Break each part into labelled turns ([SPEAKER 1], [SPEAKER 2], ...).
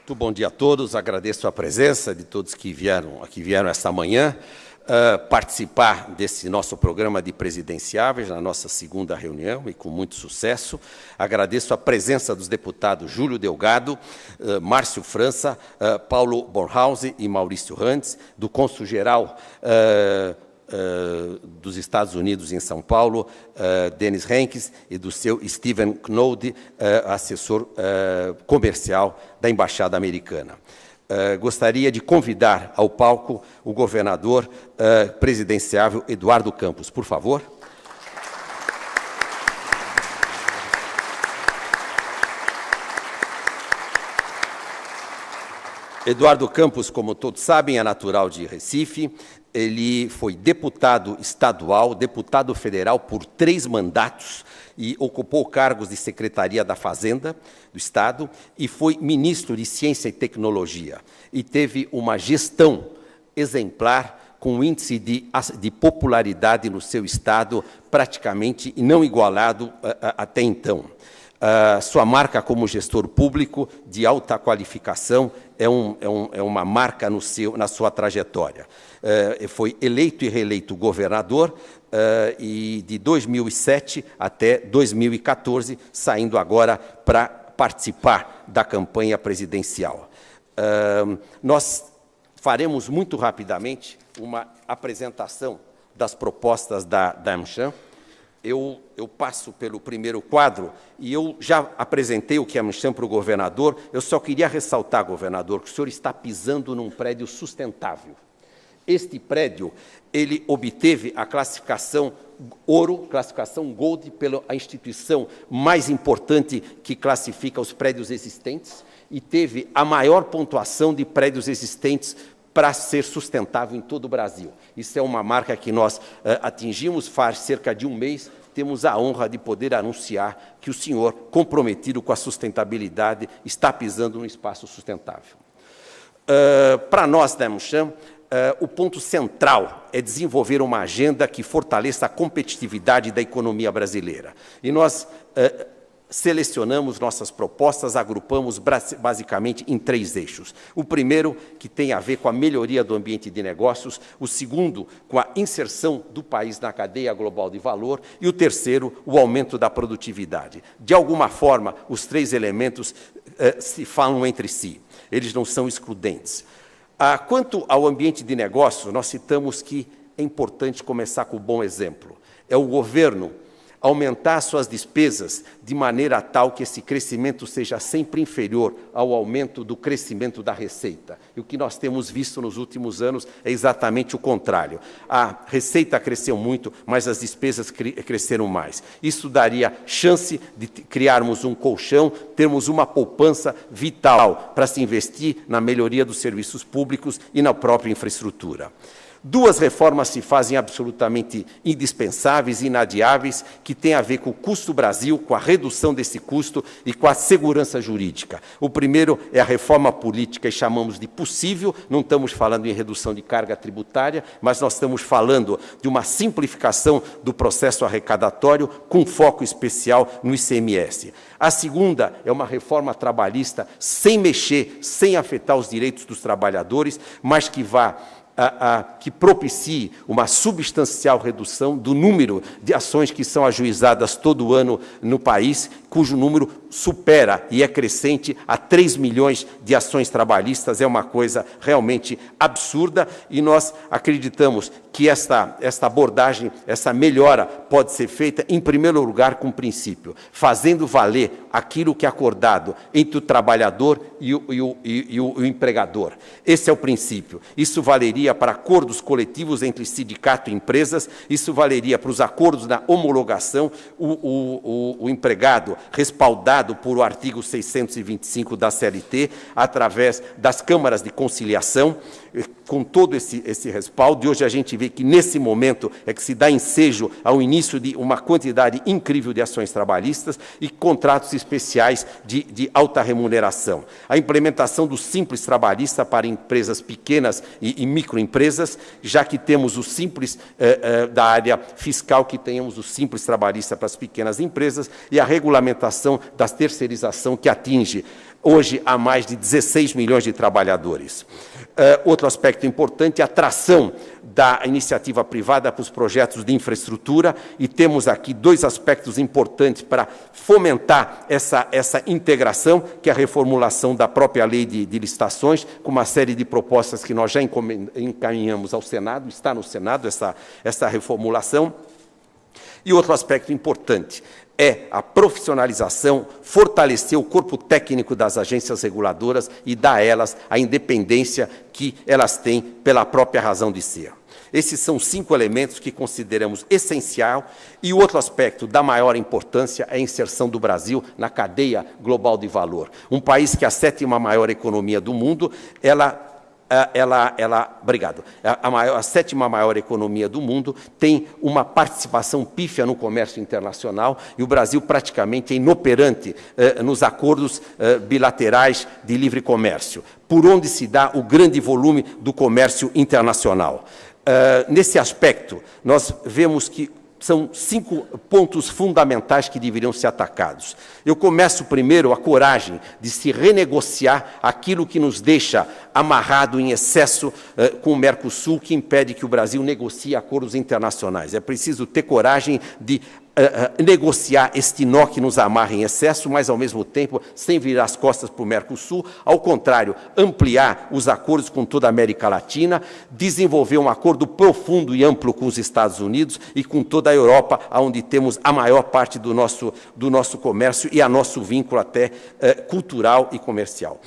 [SPEAKER 1] Muito bom dia a todos, agradeço a presença de todos que vieram esta manhã participar desse nosso programa de presidenciáveis, na nossa segunda reunião, e com muito sucesso. Agradeço a presença dos deputados Júlio Delgado, Márcio França, Paulo Bornhausen e Maurício Randes, do cônsul-geral dos Estados Unidos em São Paulo, Denis Henkes, e do seu Steven Knold, assessor comercial da Embaixada Americana. Gostaria de convidar ao palco o governador presidenciável Eduardo Campos, por favor. Eduardo Campos, como todos sabem, é natural de Recife. Ele foi deputado estadual, deputado federal por 3 mandatos e ocupou cargos de Secretaria da Fazenda do Estado e foi ministro de Ciência e Tecnologia. E teve uma gestão exemplar com um índice de popularidade no seu Estado praticamente não igualado até então. Sua marca como gestor público de alta qualificação é uma marca na sua trajetória. Foi eleito e reeleito governador e de 2007 até 2014, saindo agora para participar da campanha presidencial. Nós faremos muito rapidamente uma apresentação das propostas da AmCham. Eu passo pelo primeiro quadro e eu já apresentei o que é a AmCham para o governador. Eu só queria ressaltar, governador, que o senhor está pisando num prédio sustentável. Este prédio, ele obteve a classificação ouro, classificação gold, pela instituição mais importante que classifica os prédios existentes, e teve a maior pontuação de prédios existentes para ser sustentável em todo o Brasil. Isso é uma marca que nós atingimos faz cerca de um mês. Temos a honra de poder anunciar que o senhor, comprometido com a sustentabilidade, está pisando no espaço sustentável. Para nós da AmCham, o ponto central é desenvolver uma agenda que fortaleça a competitividade da economia brasileira. E nós selecionamos nossas propostas, agrupamos basicamente em 3 eixos. O primeiro, que tem a ver com a melhoria do ambiente de negócios, o segundo, com a inserção do país na cadeia global de valor, e o terceiro, o aumento da produtividade. De alguma forma, os 3 elementos se falam entre si, eles não são excludentes. Quanto ao ambiente de negócios, nós citamos que é importante começar com o bom exemplo. É o governo aumentar suas despesas de maneira tal que esse crescimento seja sempre inferior ao aumento do crescimento da receita. E o que nós temos visto nos últimos anos é exatamente o contrário. A receita cresceu muito, mas as despesas cresceram mais. Isso daria chance de criarmos um colchão, termos uma poupança vital para se investir na melhoria dos serviços públicos e na própria infraestrutura. 2 reformas se fazem absolutamente indispensáveis, inadiáveis, que têm a ver com o custo Brasil, com a redução desse custo e com a segurança jurídica. O primeiro é a reforma política, e chamamos de possível. Não estamos falando em redução de carga tributária, mas nós estamos falando de uma simplificação do processo arrecadatório com foco especial no ICMS. A segunda é uma reforma trabalhista sem mexer, sem afetar os direitos dos trabalhadores, mas que que propicie uma substancial redução do número de ações que são ajuizadas todo ano no país, cujo número supera e é crescente a 3 milhões de ações trabalhistas. É uma coisa realmente absurda e nós acreditamos que esta abordagem, essa melhora pode ser feita, em primeiro lugar, com o princípio, fazendo valer aquilo que é acordado entre o trabalhador e o empregador. Esse é o princípio. Isso valeria para acordos coletivos entre sindicato e empresas, isso valeria para os acordos da homologação, o empregado respaldado por o artigo 625 da CLT, através das câmaras de conciliação, com todo esse respaldo. E hoje a gente vê que, nesse momento, é que se dá ensejo ao início de uma quantidade incrível de ações trabalhistas e contratos especiais de alta remuneração. A implementação do Simples Trabalhista para empresas pequenas e microempresas, já que temos o Simples da área fiscal, que tenhamos o Simples Trabalhista para as pequenas empresas, e a regulamentação regulamentação da terceirização, que atinge hoje a mais de 16 milhões de trabalhadores. Outro aspecto importante é a atração da iniciativa privada para os projetos de infraestrutura, e temos aqui dois aspectos importantes para fomentar essa integração, que é a reformulação da própria lei de licitações, com uma série de propostas que nós já encaminhamos ao Senado, está no Senado essa reformulação. E outro aspecto importante é a profissionalização, fortalecer o corpo técnico das agências reguladoras e dar a elas a independência que elas têm pela própria razão de ser. Esses são 5 elementos que consideramos essencial, e o outro aspecto da maior importância é a inserção do Brasil na cadeia global de valor. Um país que é a 7ª maior economia do mundo, obrigado. A 7ª maior economia do mundo tem uma participação pífia no comércio internacional, e o Brasil praticamente é inoperante nos acordos bilaterais de livre comércio, por onde se dá o grande volume do comércio internacional. Nesse aspecto, nós vemos que são 5 pontos fundamentais que deveriam ser atacados. Eu começo primeiro a coragem de se renegociar aquilo que nos deixa amarrado em excesso com o Mercosul, que impede que o Brasil negocie acordos internacionais. É preciso ter coragem de negociar este nó que nos amarra em excesso, mas, ao mesmo tempo, sem virar as costas para o Mercosul. Ao contrário, ampliar os acordos com toda a América Latina, desenvolver um acordo profundo e amplo com os Estados Unidos e com toda a Europa, onde temos a maior parte do nosso comércio e a nosso vínculo até cultural e comercial.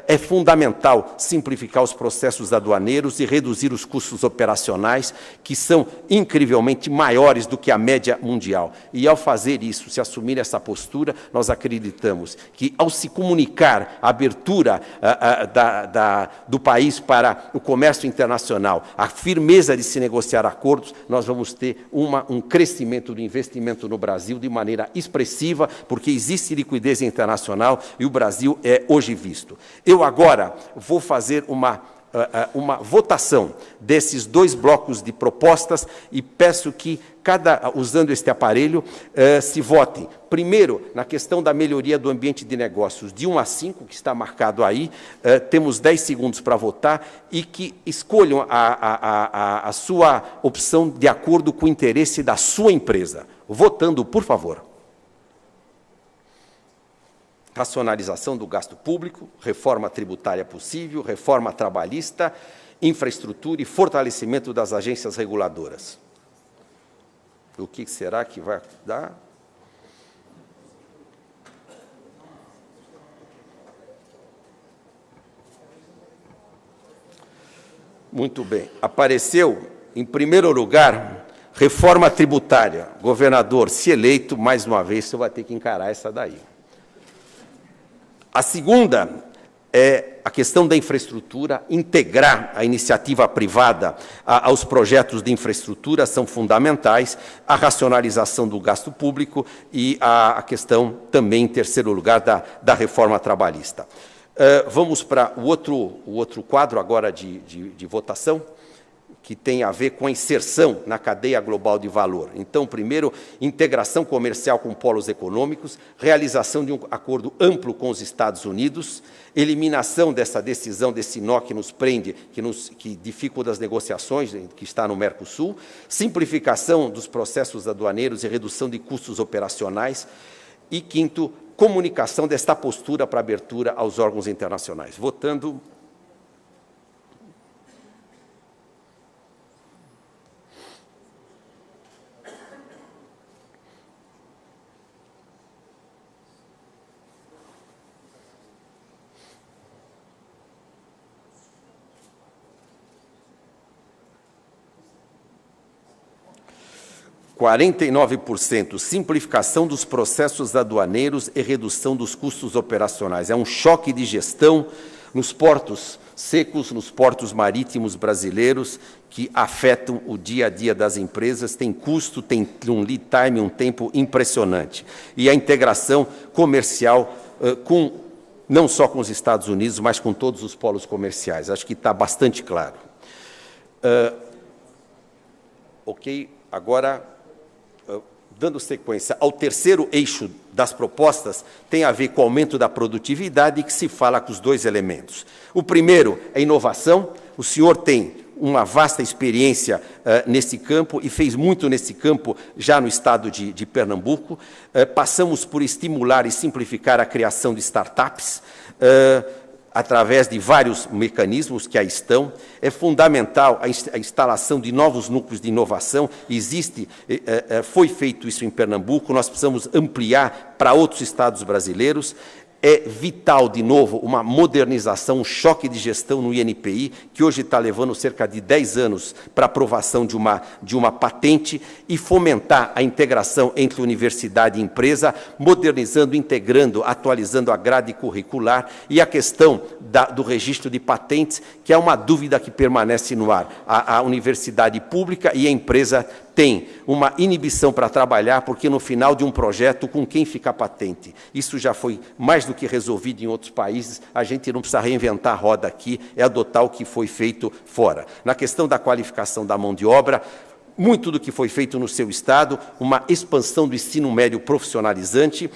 [SPEAKER 1] É fundamental simplificar os processos aduaneiros e reduzir os custos operacionais, que são incrivelmente maiores do que a média mundial. E, ao fazer isso, se assumir essa postura, nós acreditamos que, ao se comunicar a abertura do país para o comércio internacional, a firmeza de se negociar acordos, nós vamos ter um crescimento do investimento no Brasil de maneira expressiva, porque existe liquidez internacional e o Brasil é hoje visto. Eu agora vou fazer uma votação desses 2 blocos de propostas e peço que, usando este aparelho, se votem. Primeiro, na questão da melhoria do ambiente de negócios, de 1 a 5, que está marcado aí, temos 10 segundos para votar, e que escolham a sua opção de acordo com o interesse da sua empresa. Votando, por favor. Racionalização do gasto público, reforma tributária possível, reforma trabalhista, infraestrutura e fortalecimento das agências reguladoras. O que será que vai dar? Muito bem. Apareceu, em primeiro lugar, reforma tributária. Governador, se eleito, mais uma vez, você vai ter que encarar essa daí. A segunda é a questão da infraestrutura, integrar a iniciativa privada aos projetos de infraestrutura são fundamentais, a racionalização do gasto público e a questão também, em terceiro lugar, da reforma trabalhista. Vamos para o outro quadro agora de votação, que tem a ver com a inserção na cadeia global de valor. Então, primeiro, integração comercial com polos econômicos, realização de um acordo amplo com os Estados Unidos, eliminação dessa decisão, desse nó que nos prende, que dificulta as negociações, que está no Mercosul, simplificação dos processos aduaneiros e redução de custos operacionais, e, quinto, comunicação desta postura para abertura aos órgãos internacionais. Votando. – 49%, simplificação dos processos aduaneiros e redução dos custos operacionais. É um choque de gestão nos portos secos, nos portos marítimos brasileiros, que afetam o dia a dia das empresas, tem custo, tem um lead time, um tempo impressionante. E a integração comercial não só com os Estados Unidos, mas com todos os polos comerciais. Acho que está bastante claro. Ok, agora... dando sequência ao terceiro eixo das propostas, tem a ver com o aumento da produtividade, que se fala com os dois elementos. O primeiro é inovação. O senhor tem uma vasta experiência nesse campo e fez muito nesse campo já no estado de Pernambuco. Passamos por estimular e simplificar a criação de startups, através de vários mecanismos que aí estão. É fundamental a instalação de novos núcleos de inovação. Foi feito isso em Pernambuco, nós precisamos ampliar para outros estados brasileiros. É vital, de novo, uma modernização, um choque de gestão no INPI, que hoje está levando cerca de 10 anos para aprovação de uma patente, e fomentar a integração entre universidade e empresa, modernizando, integrando, atualizando a grade curricular, e a questão do registro de patentes, que é uma dúvida que permanece no ar. A universidade pública e a empresa tem uma inibição para trabalhar, porque no final de um projeto, com quem fica a patente? Isso já foi mais do que resolvido em outros países, a gente não precisa reinventar a roda aqui, é adotar o que foi feito fora. Na questão da qualificação da mão de obra, muito do que foi feito no seu estado, uma expansão do ensino médio profissionalizante,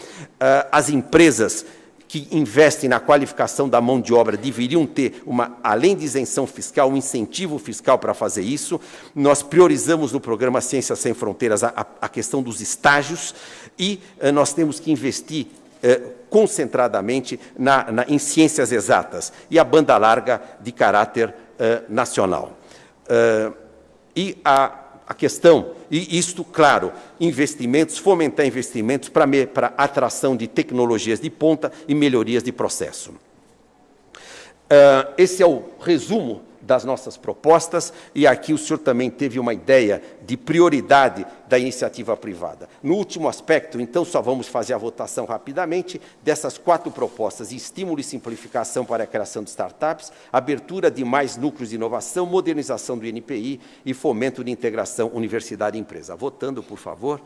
[SPEAKER 1] as empresas que investem na qualificação da mão de obra deveriam ter, além de isenção fiscal, um incentivo fiscal para fazer isso. Nós priorizamos no programa Ciências Sem Fronteiras a questão dos estágios, e nós temos que investir concentradamente em ciências exatas e a banda larga de caráter nacional. E a questão, e isto, claro, investimentos, fomentar investimentos para atração de tecnologias de ponta e melhorias de processo. Esse é o resumo das nossas propostas, e aqui o senhor também teve uma ideia de prioridade da iniciativa privada. No último aspecto, então, só vamos fazer a votação rapidamente dessas 4 propostas: estímulo e simplificação para a criação de startups, abertura de mais núcleos de inovação, modernização do INPI e fomento de integração universidade e empresa. Votando, por favor.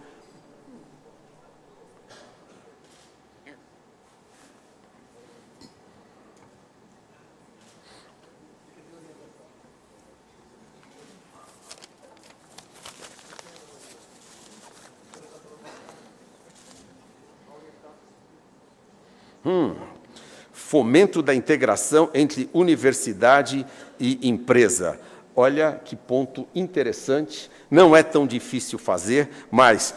[SPEAKER 1] Fomento da integração entre universidade e empresa. Olha que ponto interessante. Não é tão difícil fazer, mas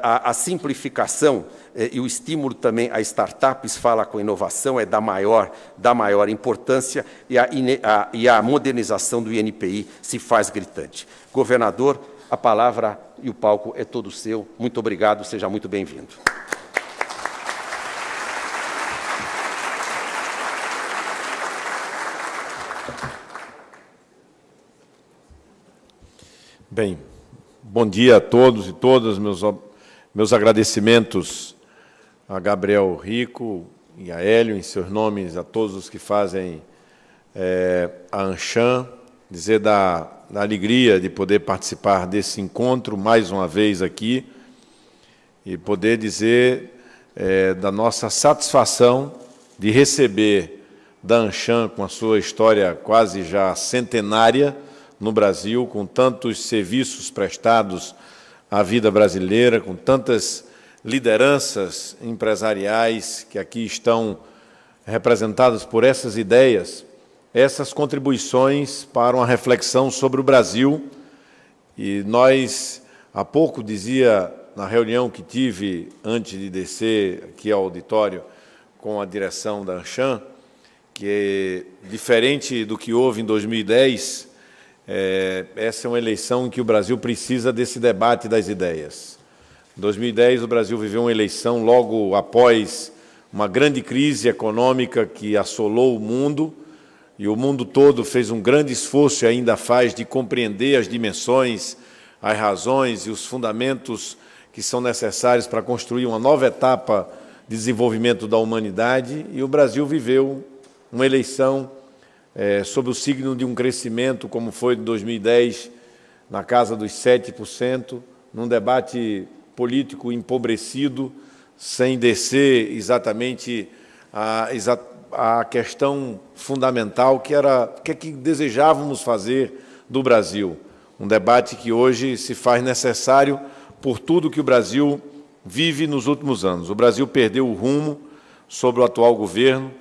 [SPEAKER 1] a simplificação e o estímulo também a startups, fala com inovação, é da maior importância, e a modernização do INPI se faz gritante. Governador, a palavra e o palco é todo seu. Muito obrigado, seja muito bem-vindo.
[SPEAKER 2] Bem, bom dia a todos e todas. Meus agradecimentos a Gabriel Rico e a Hélio, em seus nomes, a todos os que fazem a Anshan, dizer da alegria de poder participar desse encontro mais uma vez aqui e poder dizer da nossa satisfação de receber da Anshan, com a sua história quase já centenária no Brasil, com tantos serviços prestados à vida brasileira, com tantas lideranças empresariais que aqui estão representadas por essas ideias, essas contribuições para uma reflexão sobre o Brasil. E nós, há pouco, dizia, na reunião que tive antes de descer aqui ao auditório com a direção da Anshan, que, diferente do que houve em 2010, essa é uma eleição em que o Brasil precisa desse debate das ideias. Em 2010, o Brasil viveu uma eleição logo após uma grande crise econômica que assolou o mundo, e o mundo todo fez um grande esforço, e ainda faz, de compreender as dimensões, as razões e os fundamentos que são necessários para construir uma nova etapa de desenvolvimento da humanidade, e o Brasil viveu uma eleição sob o signo de um crescimento, como foi de 2010, na casa dos 7%, num debate político empobrecido, sem descer exatamente a questão fundamental, que era o que desejávamos fazer do Brasil. Um debate que hoje se faz necessário por tudo que o Brasil vive nos últimos anos. O Brasil perdeu o rumo sob o atual governo.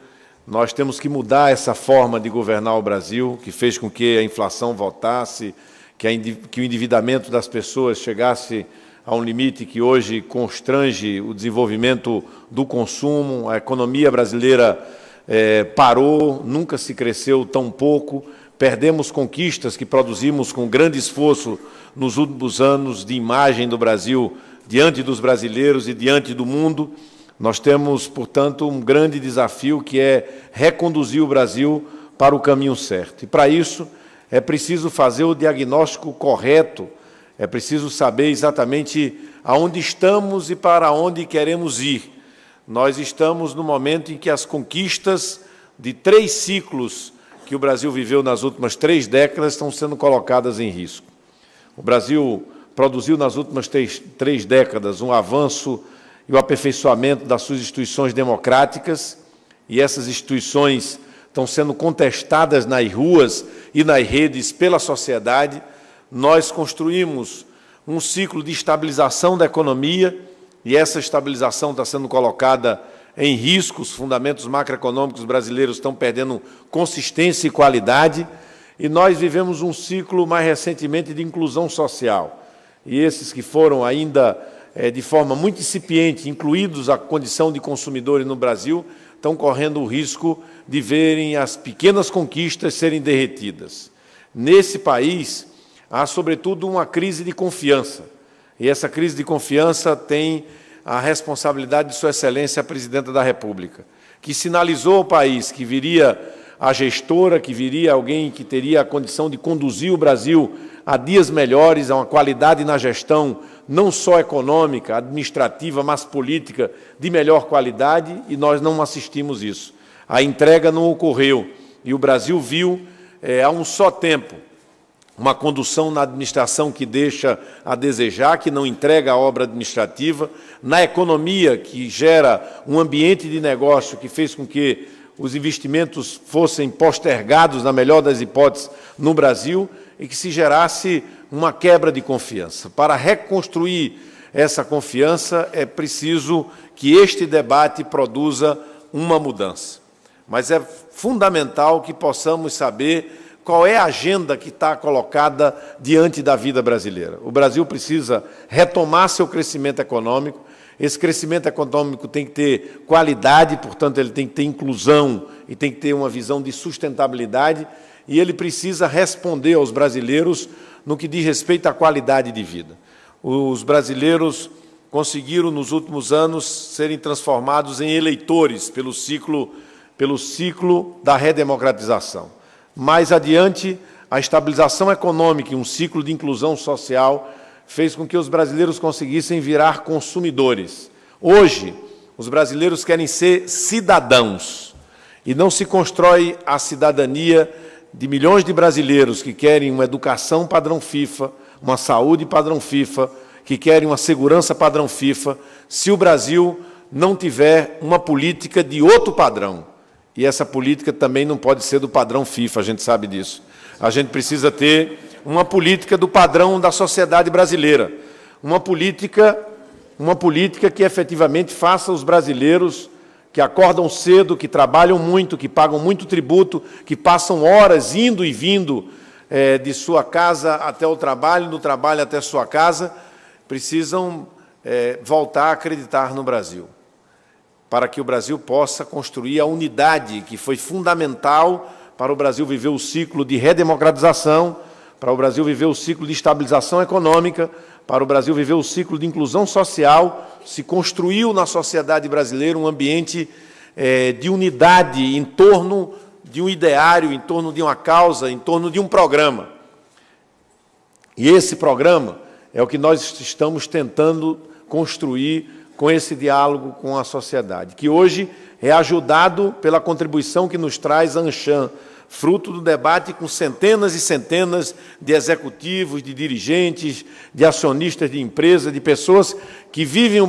[SPEAKER 2] Nós temos que mudar essa forma de governar o Brasil, que fez com que a inflação voltasse, que o endividamento das pessoas chegasse a um limite que hoje constrange o desenvolvimento do consumo. A economia brasileira parou, nunca se cresceu tão pouco. Perdemos conquistas que produzimos com grande esforço nos últimos anos de imagem do Brasil diante dos brasileiros e diante do mundo. Nós temos, portanto, um grande desafio, que é reconduzir o Brasil para o caminho certo. E, para isso, é preciso fazer o diagnóstico correto, é preciso saber exatamente aonde estamos e para onde queremos ir. Nós estamos no momento em que as conquistas de 3 ciclos que o Brasil viveu nas últimas 3 décadas estão sendo colocadas em risco. O Brasil produziu nas últimas 3 décadas um avanço e o aperfeiçoamento das suas instituições democráticas, e essas instituições estão sendo contestadas nas ruas e nas redes pela sociedade. Nós construímos um ciclo de estabilização da economia, e essa estabilização está sendo colocada em risco. Os fundamentos macroeconômicos brasileiros estão perdendo consistência e qualidade, e nós vivemos um ciclo, mais recentemente, de inclusão social. E esses que foram ainda, de forma muito incipiente, incluídos à condição de consumidores no Brasil, estão correndo o risco de verem as pequenas conquistas serem derretidas. Nesse país, há, sobretudo, uma crise de confiança. E essa crise de confiança tem a responsabilidade de Sua Excelência a Presidenta da República, que sinalizou ao país que viria a gestora, que viria alguém que teria a condição de conduzir o Brasil a dias melhores, a uma qualidade na gestão, não só econômica, administrativa, mas política, de melhor qualidade, e nós não assistimos isso. A entrega não ocorreu, e o Brasil viu, a um só tempo, uma condução na administração que deixa a desejar, que não entrega a obra administrativa, na economia, que gera um ambiente de negócio que fez com que os investimentos fossem postergados, na melhor das hipóteses, no Brasil, e que se gerasse uma quebra de confiança. Para reconstruir essa confiança, é preciso que este debate produza uma mudança. Mas é fundamental que possamos saber qual é a agenda que está colocada diante da vida brasileira. O Brasil precisa retomar seu crescimento econômico. Esse crescimento econômico tem que ter qualidade, portanto, ele tem que ter inclusão e tem que ter uma visão de sustentabilidade, e ele precisa responder aos brasileiros no que diz respeito à qualidade de vida. Os brasileiros conseguiram, nos últimos anos, serem transformados em eleitores pelo ciclo da redemocratização. Mais adiante, a estabilização econômica e um ciclo de inclusão social fez com que os brasileiros conseguissem virar consumidores. Hoje, os brasileiros querem ser cidadãos, e não se constrói a cidadania de milhões de brasileiros que querem uma educação padrão FIFA, uma saúde padrão FIFA, que querem uma segurança padrão FIFA, se o Brasil não tiver uma política de outro padrão. E essa política também não pode ser do padrão FIFA, a gente sabe disso. A gente precisa ter uma política do padrão da sociedade brasileira, uma política que efetivamente faça os brasileiros que acordam cedo, que trabalham muito, que pagam muito tributo, que passam horas indo e vindo de sua casa até o trabalho, do trabalho até sua casa, precisam voltar a acreditar no Brasil, para que o Brasil possa construir a unidade que foi fundamental para o Brasil viver o ciclo de redemocratização, para o Brasil viver o ciclo de estabilização econômica, para o Brasil viver o ciclo de inclusão social. Se construiu na sociedade brasileira um ambiente de unidade em torno de um ideário, em torno de uma causa, em torno de um programa. E esse programa é o que nós estamos tentando construir com esse diálogo com a sociedade, que hoje é ajudado pela contribuição que nos traz a ANCHAM, fruto do debate com centenas e centenas de executivos, de dirigentes, de acionistas de empresas, de pessoas que vivem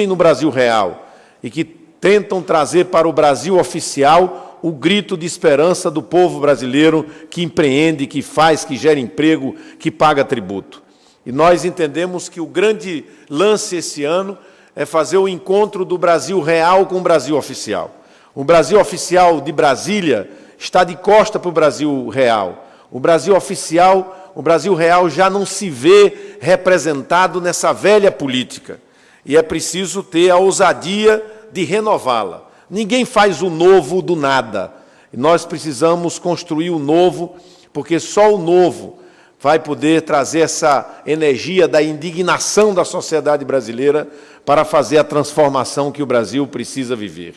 [SPEAKER 2] no Brasil real e que tentam trazer para o Brasil oficial o grito de esperança do povo brasileiro que empreende, que faz, que gera emprego, que paga tributo. E nós entendemos que o grande lance esse ano é fazer o encontro do Brasil real com o Brasil oficial. O Brasil oficial de Brasília está de costa para o Brasil real. O Brasil oficial, o Brasil real já não se vê representado nessa velha política. E é preciso ter a ousadia de renová-la. Ninguém faz o novo do nada. Nós precisamos construir o novo, porque só o novo vai poder trazer essa energia da indignação da sociedade brasileira para fazer a transformação que o Brasil precisa viver.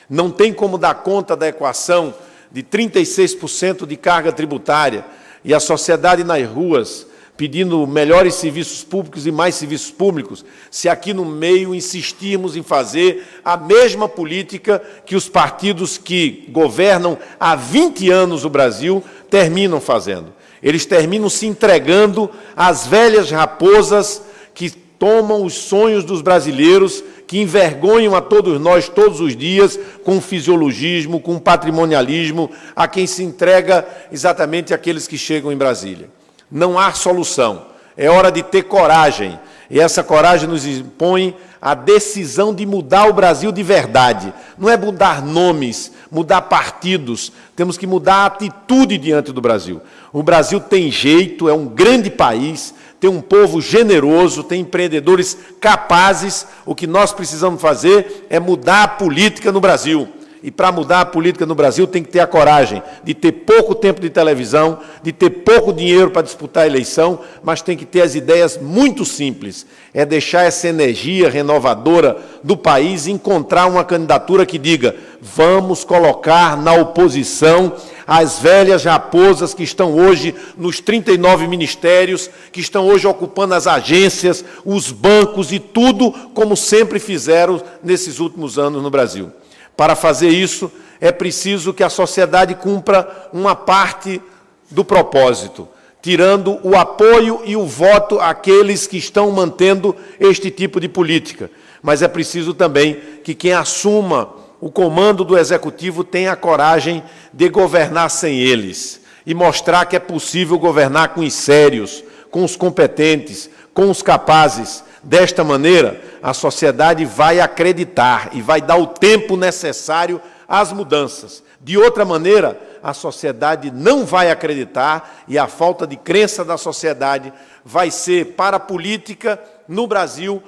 [SPEAKER 2] Não tem como dar conta da equação de 36% de carga tributária e a sociedade nas ruas pedindo melhores serviços públicos e mais serviços públicos, se aqui no meio insistirmos em fazer a mesma política que os partidos que governam há 20 anos o Brasil terminam fazendo. Eles terminam se entregando às velhas raposas que tomam os sonhos dos brasileiros, que envergonham a todos nós todos os dias com fisiologismo, com patrimonialismo, a quem se entrega exatamente aqueles que chegam em Brasília. Não há solução. É hora de ter coragem. E essa coragem nos impõe a decisão de mudar o Brasil de verdade. Não é mudar nomes, mudar partidos. Temos que mudar a atitude diante do Brasil. O Brasil tem jeito, é um grande país, tem um povo generoso, tem empreendedores capazes. O que nós precisamos fazer é mudar a política no Brasil. E para mudar a política no Brasil tem que ter a coragem de ter pouco tempo de televisão, de ter pouco dinheiro para disputar a eleição, mas tem que ter as ideias muito simples. É deixar essa energia renovadora do país e encontrar uma candidatura que diga: vamos colocar na oposição as velhas raposas que estão hoje nos 39 ministérios, que estão hoje ocupando as agências, os bancos e tudo como sempre fizeram nesses últimos anos no Brasil. Para fazer isso, é preciso que a sociedade cumpra uma parte do propósito, tirando o apoio e o voto àqueles que estão mantendo este tipo de política. Mas é preciso também que quem assuma o comando do Executivo tenha a coragem de governar sem eles e mostrar que é possível governar com os sérios, com os competentes, com os capazes. Desta maneira, a sociedade vai acreditar e vai dar o tempo necessário às mudanças. De outra maneira, a sociedade não vai acreditar e a falta de crença da sociedade vai ser, para a política no Brasil,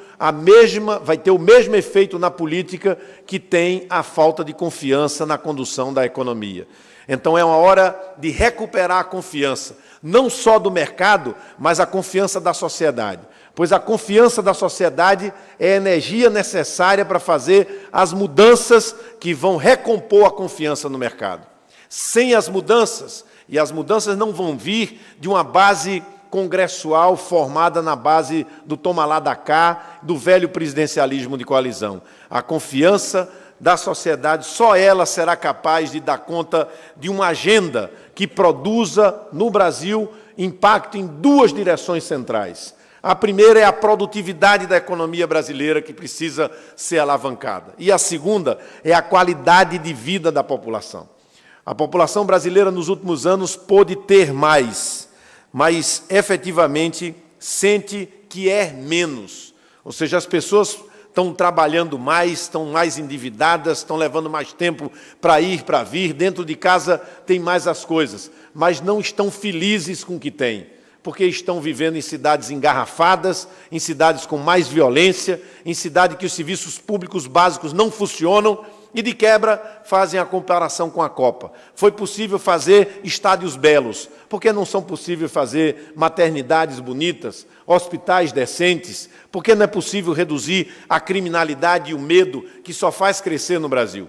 [SPEAKER 2] vai ter o mesmo efeito na política que tem a falta de confiança na condução da economia. Então, é uma hora de recuperar a confiança, não só do mercado, mas a confiança da sociedade. Pois a confiança da sociedade é a energia necessária para fazer as mudanças que vão recompor a confiança no mercado. Sem as mudanças, e as mudanças não vão vir de uma base congressual formada na base do toma lá da cá, do velho presidencialismo de coalizão. A confiança da sociedade, só ela será capaz de dar conta de uma agenda que produza no Brasil impacto em duas direções centrais. A primeira é a produtividade da economia brasileira, que precisa ser alavancada. E a segunda é a qualidade de vida da população. A população brasileira, nos últimos anos, pôde ter mais, mas, efetivamente, sente que é menos. Ou seja, as pessoas estão trabalhando mais, estão mais endividadas, estão levando mais tempo para ir, para vir. Dentro de casa tem mais as coisas, mas não estão felizes com o que têm, porque estão vivendo em cidades engarrafadas, em cidades com mais violência, em cidades que os serviços públicos básicos não funcionam e, de quebra, fazem a comparação com a Copa. Foi possível fazer estádios belos, por que não são possíveis fazer maternidades bonitas, hospitais decentes? Por que não é possível reduzir a criminalidade e o medo que só faz crescer no Brasil?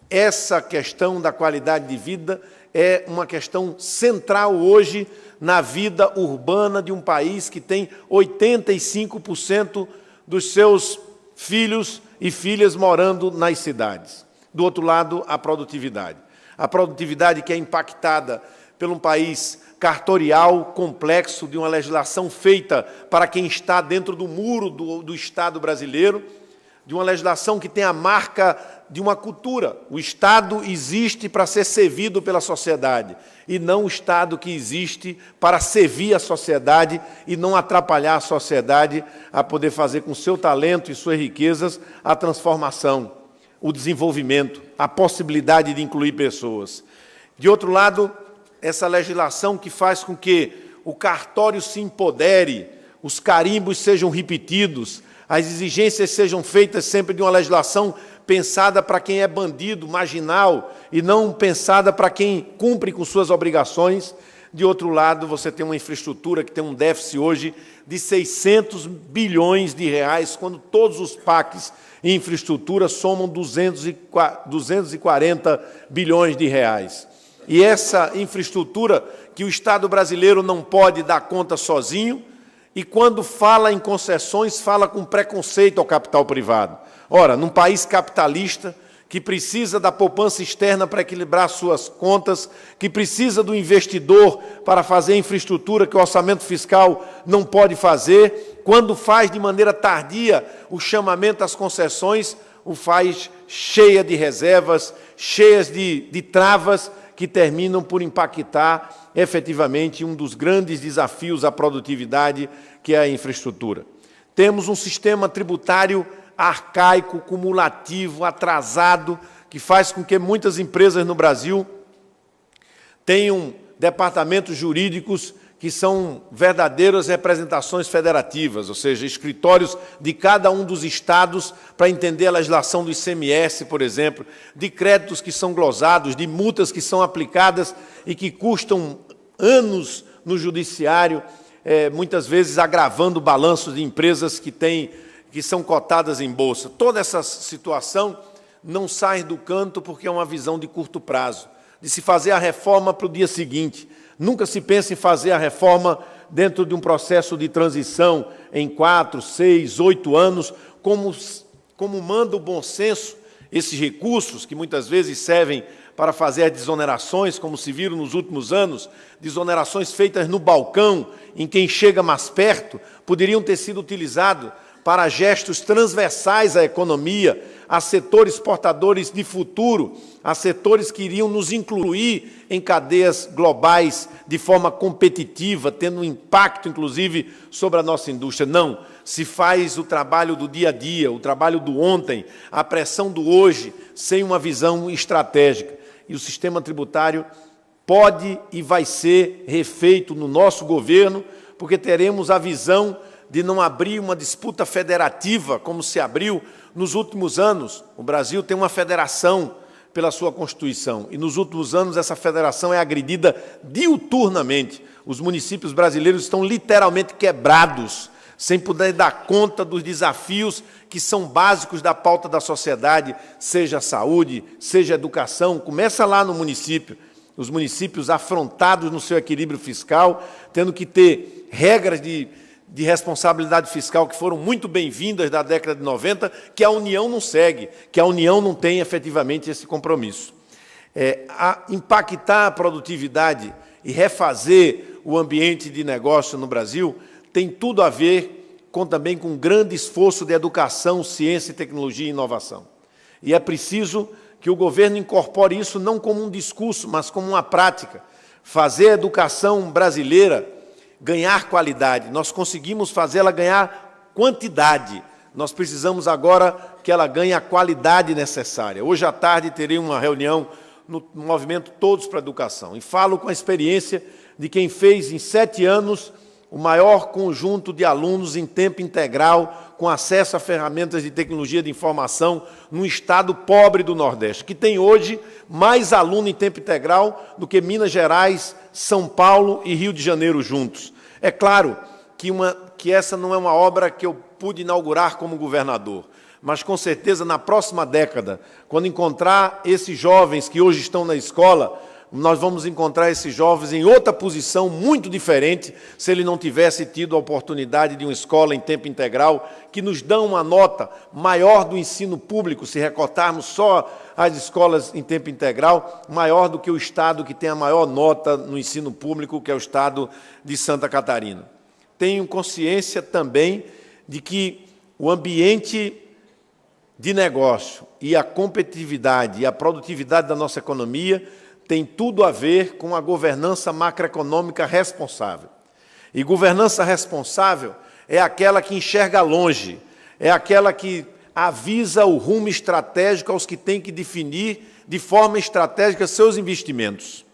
[SPEAKER 2] Essa questão da qualidade de vida é uma questão central hoje na vida urbana de um país que tem 85% dos seus filhos e filhas morando nas cidades. Do outro lado, a produtividade. A produtividade que é impactada por um país cartorial complexo, de uma legislação feita para quem está dentro do muro do Estado brasileiro, de uma legislação que tem a marca de uma cultura. O Estado existe para ser servido pela sociedade, e não o Estado que existe para servir a sociedade e não atrapalhar a sociedade a poder fazer com seu talento e suas riquezas a transformação, o desenvolvimento, a possibilidade de incluir pessoas. De outro lado, essa legislação que faz com que o cartório se empodere, os carimbos sejam repetidos, as exigências sejam feitas sempre de uma legislação pensada para quem é bandido, marginal, e não pensada para quem cumpre com suas obrigações. De outro lado, você tem uma infraestrutura que tem um déficit hoje de 600 bilhões de reais, quando todos os PACs em infraestrutura somam 240 bilhões de reais. E essa infraestrutura que o Estado brasileiro não pode dar conta sozinho, e quando fala em concessões, fala com preconceito ao capital privado. Ora, num país capitalista, que precisa da poupança externa para equilibrar suas contas, que precisa do investidor para fazer a infraestrutura que o orçamento fiscal não pode fazer, quando faz de maneira tardia o chamamento às concessões, o faz cheia de reservas, cheias de travas, que terminam por impactar efetivamente um dos grandes desafios à produtividade, que é a infraestrutura. Temos um sistema tributário arcaico, cumulativo, atrasado, que faz com que muitas empresas no Brasil tenham departamentos jurídicos que são verdadeiras representações federativas, ou seja, escritórios de cada um dos estados para entender a legislação do ICMS, por exemplo, de créditos que são glosados, de multas que são aplicadas e que custam anos no judiciário, muitas vezes agravando balanços de empresas que são cotadas em bolsa. Toda essa situação não sai do canto porque é uma visão de curto prazo, de se fazer a reforma para o dia seguinte. Nunca se pensa em fazer a reforma dentro de um processo de transição em 4, 6, 8 anos, como manda o bom senso, esses recursos que muitas vezes servem para fazer as desonerações, como se viram nos últimos anos, desonerações feitas no balcão, em quem chega mais perto, poderiam ter sido utilizados para gestos transversais à economia, a setores portadores de futuro, a setores que iriam nos incluir em cadeias globais de forma competitiva, tendo um impacto, inclusive, sobre a nossa indústria. Não, se faz o trabalho do dia a dia, o trabalho do ontem, a pressão do hoje, sem uma visão estratégica. E o sistema tributário pode e vai ser refeito no nosso governo, porque teremos a visão de não abrir uma disputa federativa, como se abriu nos últimos anos. O Brasil tem uma federação pela sua Constituição, e nos últimos anos essa federação é agredida diuturnamente. Os municípios brasileiros estão literalmente quebrados, sem poder dar conta dos desafios que são básicos da pauta da sociedade, seja a saúde, seja a educação. Começa lá no município. Os municípios afrontados no seu equilíbrio fiscal, tendo que ter regras de responsabilidade fiscal que foram muito bem-vindas da década de 90, que a União não segue, que a União não tem efetivamente esse compromisso. Impactar a produtividade e refazer o ambiente de negócio no Brasil tem tudo a ver também com um grande esforço de educação, ciência, tecnologia e inovação. E é preciso que o governo incorpore isso não como um discurso, mas como uma prática. Fazer a educação brasileira ganhar qualidade. Nós conseguimos fazê-la ganhar quantidade. Nós precisamos agora que ela ganhe a qualidade necessária. Hoje à tarde terei uma reunião no movimento Todos para a Educação. E falo com a experiência de quem fez em 7 anos o maior conjunto de alunos em tempo integral, com acesso a ferramentas de tecnologia de informação, num estado pobre do Nordeste, que tem hoje mais aluno em tempo integral do que Minas Gerais, São Paulo e Rio de Janeiro juntos. É claro que essa não é uma obra que eu pude inaugurar como governador, mas, com certeza, na próxima década, quando encontrar esses jovens que hoje estão na escola, nós vamos encontrar esses jovens em outra posição muito diferente se ele não tivesse tido a oportunidade de uma escola em tempo integral, que nos dão uma nota maior do ensino público, se recortarmos só as escolas em tempo integral, maior do que o estado que tem a maior nota no ensino público, que é o estado de Santa Catarina. Tenho consciência também de que o ambiente de negócio e a competitividade e a produtividade da nossa economia tem tudo a ver com a governança macroeconômica responsável. E governança responsável é aquela que enxerga longe, é aquela que avisa o rumo estratégico aos que têm que definir de forma estratégica seus investimentos.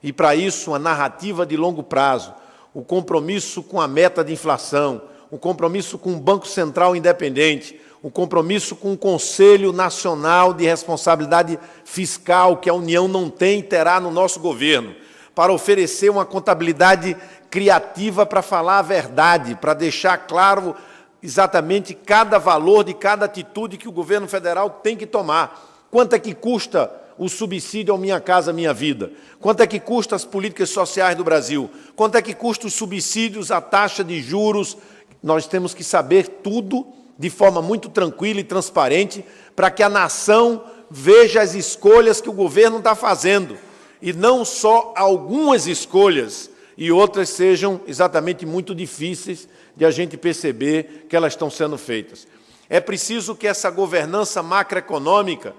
[SPEAKER 2] E, para isso, a narrativa de longo prazo, o compromisso com a meta de inflação, o compromisso com um Banco Central independente, o compromisso com o Conselho Nacional de Responsabilidade Fiscal, que a União não tem e terá no nosso governo, para oferecer uma contabilidade criativa para falar a verdade, para deixar claro exatamente cada valor de cada atitude que o governo federal tem que tomar. Quanto é que custa o subsídio ao Minha Casa Minha Vida? Quanto é que custa as políticas sociais do Brasil? Quanto é que custa os subsídios, a taxa de juros? Nós temos que saber tudo de forma muito tranquila e transparente para que a nação veja as escolhas que o governo está fazendo e não só algumas escolhas e outras sejam exatamente muito difíceis de a gente perceber que elas estão sendo feitas. É preciso que essa governança macroeconômica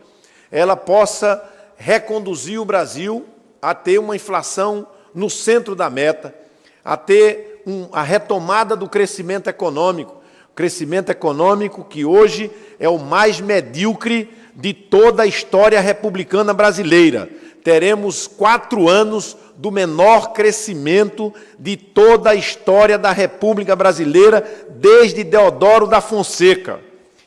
[SPEAKER 2] ela possa reconduzir o Brasil a ter uma inflação no centro da meta, a ter a retomada do crescimento econômico que hoje é o mais medíocre de toda a história republicana brasileira. Teremos 4 anos do menor crescimento de toda a história da República Brasileira, desde Deodoro da Fonseca.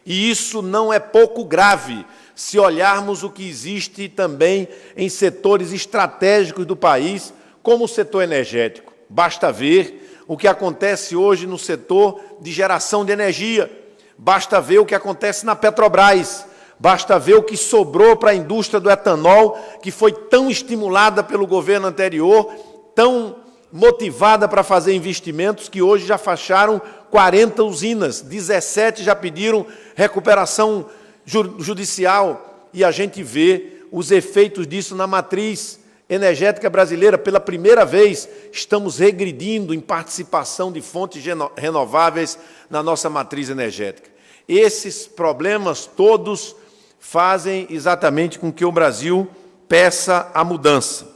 [SPEAKER 2] E isso não é pouco grave, se olharmos o que existe também em setores estratégicos do país, como o setor energético. Basta ver o que acontece hoje no setor de geração de energia, basta ver o que acontece na Petrobras, basta ver o que sobrou para a indústria do etanol, que foi tão estimulada pelo governo anterior, tão motivada para fazer investimentos, que hoje já fecharam 40 usinas, 17 já pediram recuperação judicial, e a gente vê os efeitos disso na matriz energética brasileira. Pela primeira vez, estamos regredindo em participação de fontes renováveis na nossa matriz energética. Esses problemas todos fazem exatamente com que o Brasil peça a mudança.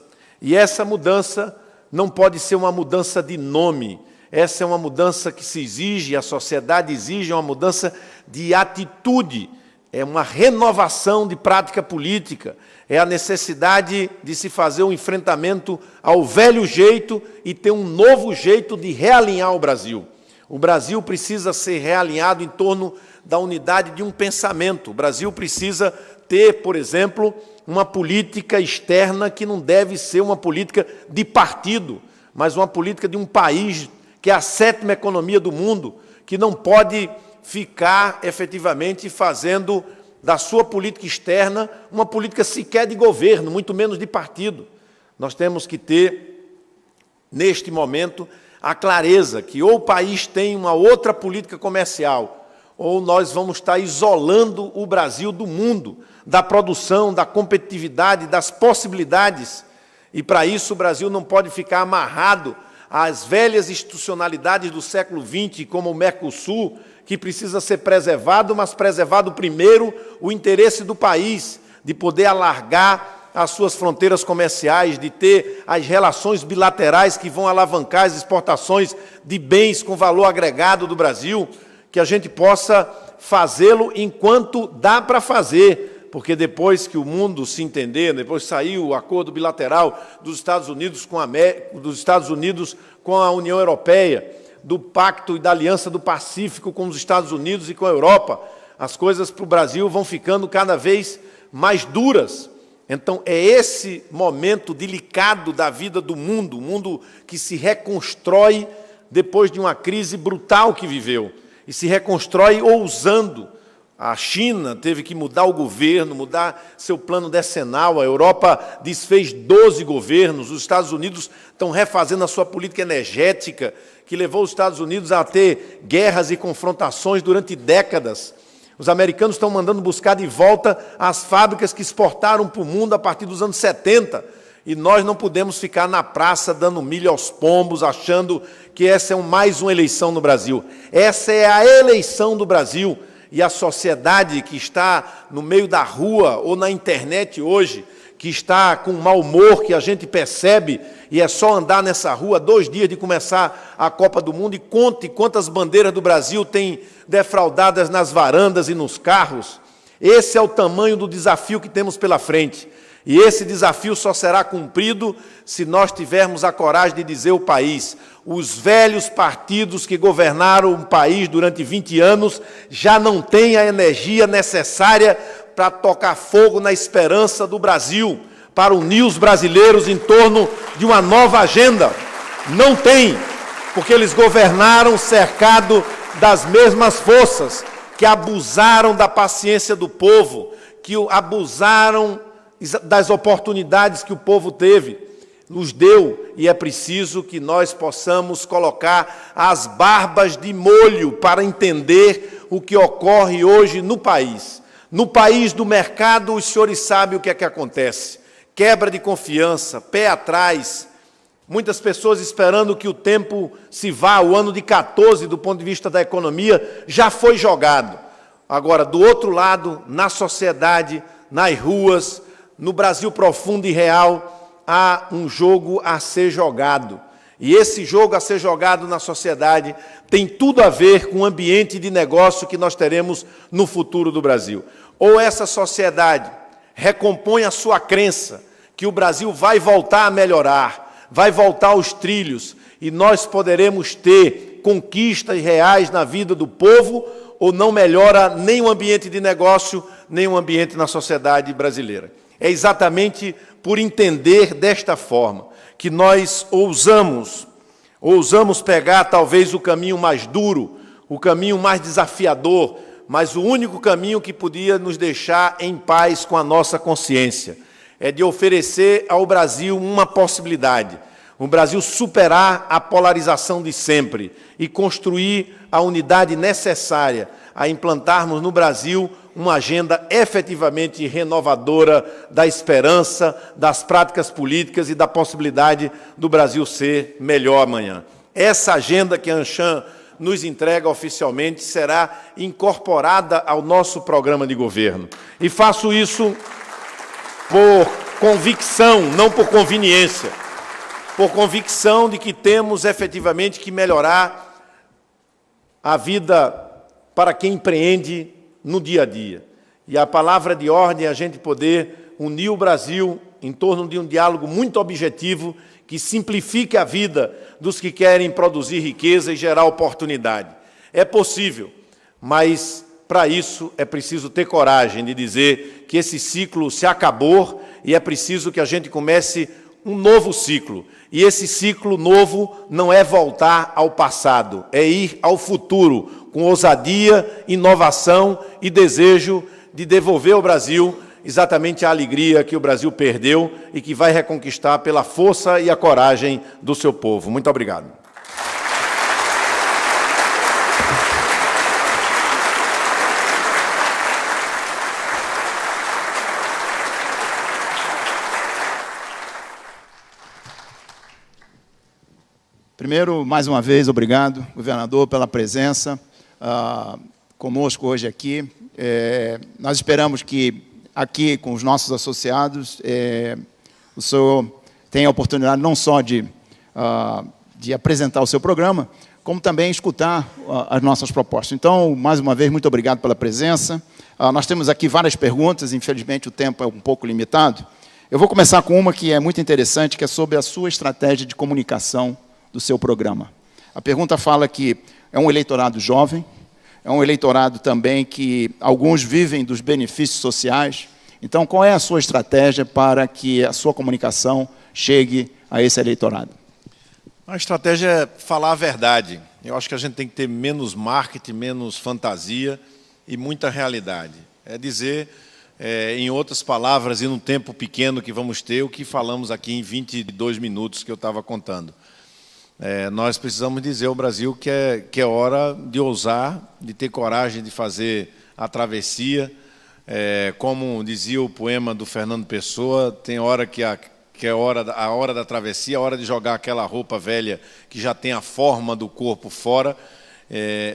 [SPEAKER 2] E essa mudança não pode ser uma mudança de nome, essa é uma mudança que se exige, a sociedade exige uma mudança de atitude, é uma renovação de prática política, é a necessidade de se fazer um enfrentamento ao velho jeito e ter um novo jeito de realinhar o Brasil. O Brasil precisa ser realinhado em torno da unidade de um pensamento. O Brasil precisa ter, por exemplo, uma política externa que não deve ser uma política de partido, mas uma política de um país que é a 7ª economia do mundo, que não pode ficar efetivamente fazendo da sua política externa uma política sequer de governo, muito menos de partido. Nós temos que ter, neste momento, a clareza que ou o país tem uma outra política comercial, ou nós vamos estar isolando o Brasil do mundo, da produção, da competitividade, das possibilidades. E, para isso, o Brasil não pode ficar amarrado às velhas institucionalidades do século XX, como o Mercosul, que precisa ser preservado, mas preservado primeiro o interesse do país, de poder alargar as suas fronteiras comerciais, de ter as relações bilaterais que vão alavancar as exportações de bens com valor agregado do Brasil, que a gente possa fazê-lo enquanto dá para fazer, porque depois que o mundo se entender, depois saiu o acordo bilateral dos Estados Unidos com a União Europeia, do Pacto e da Aliança do Pacífico com os Estados Unidos e com a Europa, as coisas para o Brasil vão ficando cada vez mais duras. Então, é esse momento delicado da vida do mundo, o mundo que se reconstrói depois de uma crise brutal que viveu, e se reconstrói ousando. A China teve que mudar o governo, mudar seu plano decenal, a Europa desfez 12 governos, os Estados Unidos estão refazendo a sua política energética, que levou os Estados Unidos a ter guerras e confrontações durante décadas. Os americanos estão mandando buscar de volta as fábricas que exportaram para o mundo a partir dos anos 70, e nós não podemos ficar na praça dando milho aos pombos, achando que essa é mais uma eleição no Brasil. Essa é a eleição do Brasil. e a sociedade que está no meio da rua ou na internet hoje, que está com mau humor, que a gente percebe, e é só andar nessa rua 2 dias de começar a Copa do Mundo e conte quantas bandeiras do Brasil tem defraudadas nas varandas e nos carros. Esse é o tamanho do desafio que temos pela frente. E esse desafio só será cumprido se nós tivermos a coragem de dizer ao país: os velhos partidos que governaram o país durante 20 anos já não têm a energia necessária para tocar fogo na esperança do Brasil, para unir os brasileiros em torno de uma nova agenda. Não tem, porque eles governaram cercado das mesmas forças que abusaram da paciência do povo, que abusaram das oportunidades que o povo teve, nos deu, e é preciso que nós possamos colocar as barbas de molho para entender o que ocorre hoje no país. No país do mercado, os senhores sabem o que é que acontece. Quebra de confiança, pé atrás, muitas pessoas esperando que o tempo se vá, o ano de 14, do ponto de vista da economia, já foi jogado. Agora, do outro lado, na sociedade, nas ruas, no Brasil profundo e real, há um jogo a ser jogado. E esse jogo a ser jogado na sociedade tem tudo a ver com o ambiente de negócio que nós teremos no futuro do Brasil. Ou essa sociedade recompõe a sua crença que o Brasil vai voltar a melhorar, vai voltar aos trilhos, e nós poderemos ter conquistas reais na vida do povo, ou não melhora nem o ambiente de negócio, nem o ambiente na sociedade brasileira. É exatamente por entender desta forma que nós ousamos pegar talvez o caminho mais duro, o caminho mais desafiador, mas o único caminho que podia nos deixar em paz com a nossa consciência. É de oferecer ao Brasil uma possibilidade, o Brasil superar a polarização de sempre e construir a unidade necessária a implantarmos no Brasil uma agenda efetivamente renovadora da esperança, das práticas políticas e da possibilidade do Brasil ser melhor amanhã. Essa agenda que a ANCHAM nos entrega oficialmente será incorporada ao nosso programa de governo. E faço isso por convicção, não por conveniência, por convicção de que temos efetivamente que melhorar a vida para quem empreende no dia a dia. E a palavra de ordem é a gente poder unir o Brasil em torno de um diálogo muito objetivo que simplifique a vida dos que querem produzir riqueza e gerar oportunidade. É possível, mas para isso é preciso ter coragem de dizer que esse ciclo se acabou e é preciso que a gente comece um novo ciclo. E esse ciclo novo não é voltar ao passado, é ir ao futuro, com ousadia, inovação e desejo de devolver ao Brasil exatamente a alegria que o Brasil perdeu e que vai reconquistar pela força e a coragem do seu povo. Muito obrigado.
[SPEAKER 3] Primeiro, mais uma vez, obrigado, governador, pela presença conosco hoje aqui. Nós esperamos que aqui, com os nossos associados, o senhor tenha a oportunidade não só de apresentar o seu programa, como também escutar as nossas propostas. Então, mais uma vez, muito obrigado pela presença. Nós temos aqui várias perguntas, infelizmente o tempo é um pouco limitado. Eu vou começar com uma que é muito interessante, que é sobre a sua estratégia de comunicação do seu programa. A pergunta fala que é um eleitorado jovem, é um eleitorado também que alguns vivem dos benefícios sociais. Então, qual é a sua estratégia para que a sua comunicação chegue a esse eleitorado?
[SPEAKER 2] A estratégia é falar a verdade. Eu acho que a gente tem que ter menos marketing, menos fantasia e muita realidade. É dizer, em outras palavras, e num tempo pequeno que vamos ter, o que falamos aqui em 22 minutos que eu estava contando. Nós precisamos dizer ao Brasil que é hora de ousar, de ter coragem de fazer a travessia. Como dizia o poema do Fernando Pessoa, tem hora que é a hora da travessia, a hora de jogar aquela roupa velha que já tem a forma do corpo fora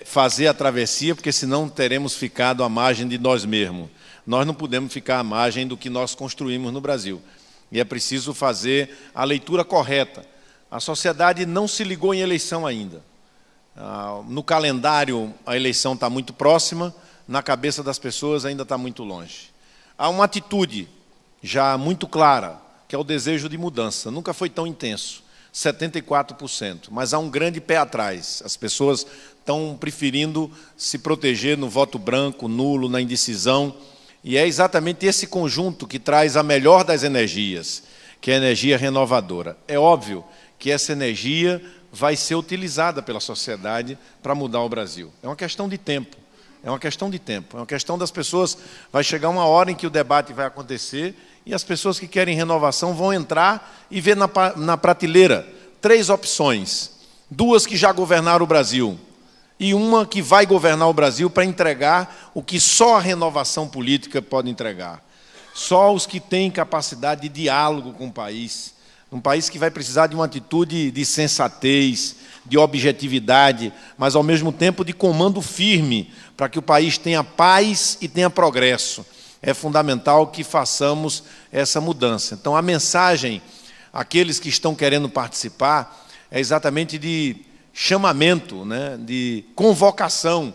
[SPEAKER 2] fazer a travessia, porque senão teremos ficado à margem de nós mesmos. Nós não podemos ficar à margem do que nós construímos no Brasil. E é preciso fazer a leitura correta. A sociedade não se ligou em eleição ainda. No calendário, a eleição está muito próxima, na cabeça das pessoas ainda está muito longe. Há uma atitude já muito clara, que é o desejo de mudança. Nunca foi tão intenso, 74%. Mas há um grande pé atrás. As pessoas estão preferindo se proteger no voto branco, nulo, na indecisão. E é exatamente esse conjunto que traz a melhor das energias, que é a energia renovadora. É óbvio que essa energia vai ser utilizada pela sociedade para mudar o Brasil. É uma questão de tempo. É uma questão de tempo. É uma questão das pessoas. Vai chegar uma hora em que o debate vai acontecer e as pessoas que querem renovação vão entrar e ver na prateleira 3 opções. 2 que já governaram o Brasil e uma que vai governar o Brasil para entregar o que só a renovação política pode entregar. Só os que têm capacidade de diálogo com o país. Um país que vai precisar de uma atitude de sensatez, de objetividade, mas, ao mesmo tempo, de comando firme, para que o país tenha paz e tenha progresso. É fundamental que façamos essa mudança. Então, a mensagem àqueles que estão querendo participar é exatamente de chamamento, né, de convocação.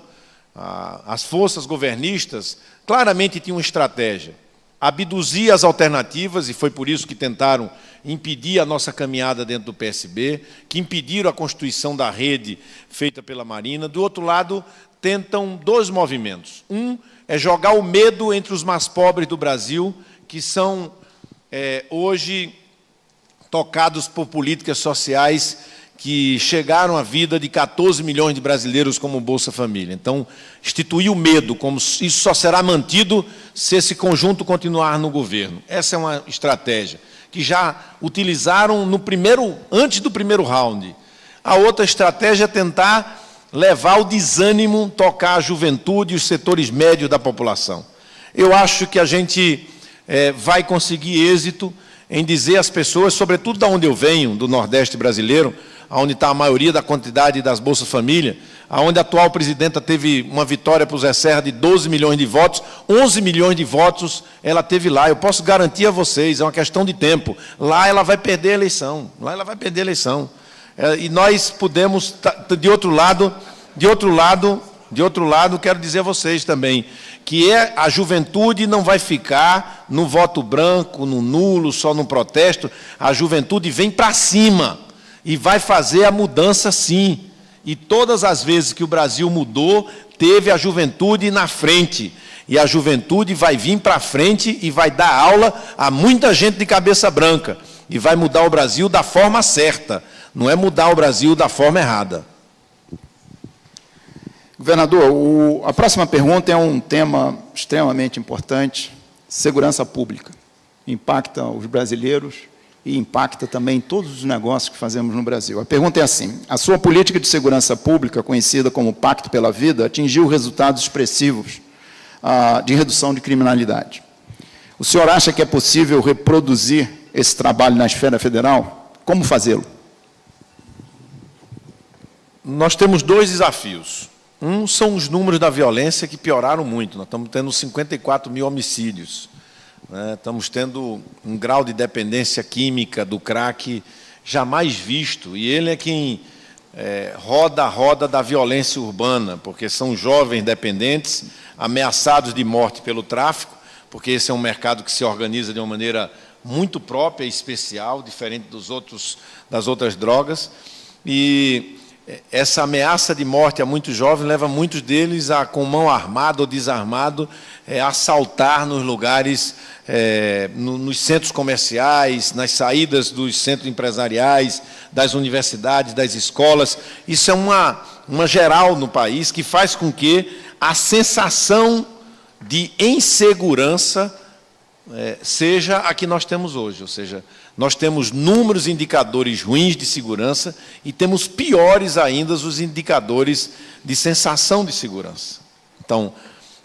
[SPEAKER 2] As forças governistas claramente tinham uma estratégia. Abduzir as alternativas, e foi por isso que tentaram impedir a nossa caminhada dentro do PSB, que impediram a constituição da rede feita pela Marina. Do outro lado, tentam 2 movimentos. Um é jogar o medo entre os mais pobres do Brasil, que são hoje tocados por políticas sociais que chegaram à vida de 14 milhões de brasileiros como Bolsa Família. Então, instituir o medo, como isso só será mantido se esse conjunto continuar no governo. Essa é uma estratégia que já utilizaram antes do primeiro round. A outra estratégia é tentar levar o desânimo, tocar a juventude e os setores médios da população. Eu acho que a gente vai conseguir êxito em dizer às pessoas, sobretudo da onde eu venho, do Nordeste brasileiro, onde está a maioria da quantidade das Bolsas Família, onde a atual presidenta teve uma vitória para o Zé Serra de 12 milhões de votos, 11 milhões de votos ela teve lá. Eu posso garantir a vocês, é uma questão de tempo. Lá ela vai perder a eleição. Lá ela vai perder a eleição. E nós podemos, de outro lado, quero dizer a vocês também, que a juventude não vai ficar no voto branco, no nulo, só no protesto. A juventude vem para cima e vai fazer a mudança, sim. E todas as vezes que o Brasil mudou, teve a juventude na frente. E a juventude vai vir para frente e vai dar aula a muita gente de cabeça branca. E vai mudar o Brasil da forma certa. Não é mudar o Brasil da forma errada.
[SPEAKER 3] Governador, a próxima pergunta é um tema extremamente importante, segurança pública. Impacta os brasileiros e impacta também todos os negócios que fazemos no Brasil. A pergunta é assim: a sua política de segurança pública, conhecida como Pacto pela Vida, atingiu resultados expressivos de redução de criminalidade. O senhor acha que é possível reproduzir esse trabalho na esfera federal? Como fazê-lo?
[SPEAKER 2] Nós temos 2 desafios. Um são os números da violência, que pioraram muito. Nós estamos tendo 54 mil homicídios. Estamos tendo um grau de dependência química do crack jamais visto. E ele é quem roda a roda da violência urbana, porque são jovens dependentes, ameaçados de morte pelo tráfico, porque esse é um mercado que se organiza de uma maneira muito própria e especial, diferente das outras drogas. E essa ameaça de morte a muitos jovens leva muitos deles a, com mão armada ou desarmado, assaltar nos lugares, nos centros comerciais, nas saídas dos centros empresariais, das universidades, das escolas. Isso é uma geral no país, que faz com que a sensação de insegurança seja a que nós temos hoje, ou seja, nós temos números indicadores ruins de segurança e temos piores ainda os indicadores de sensação de segurança. Então,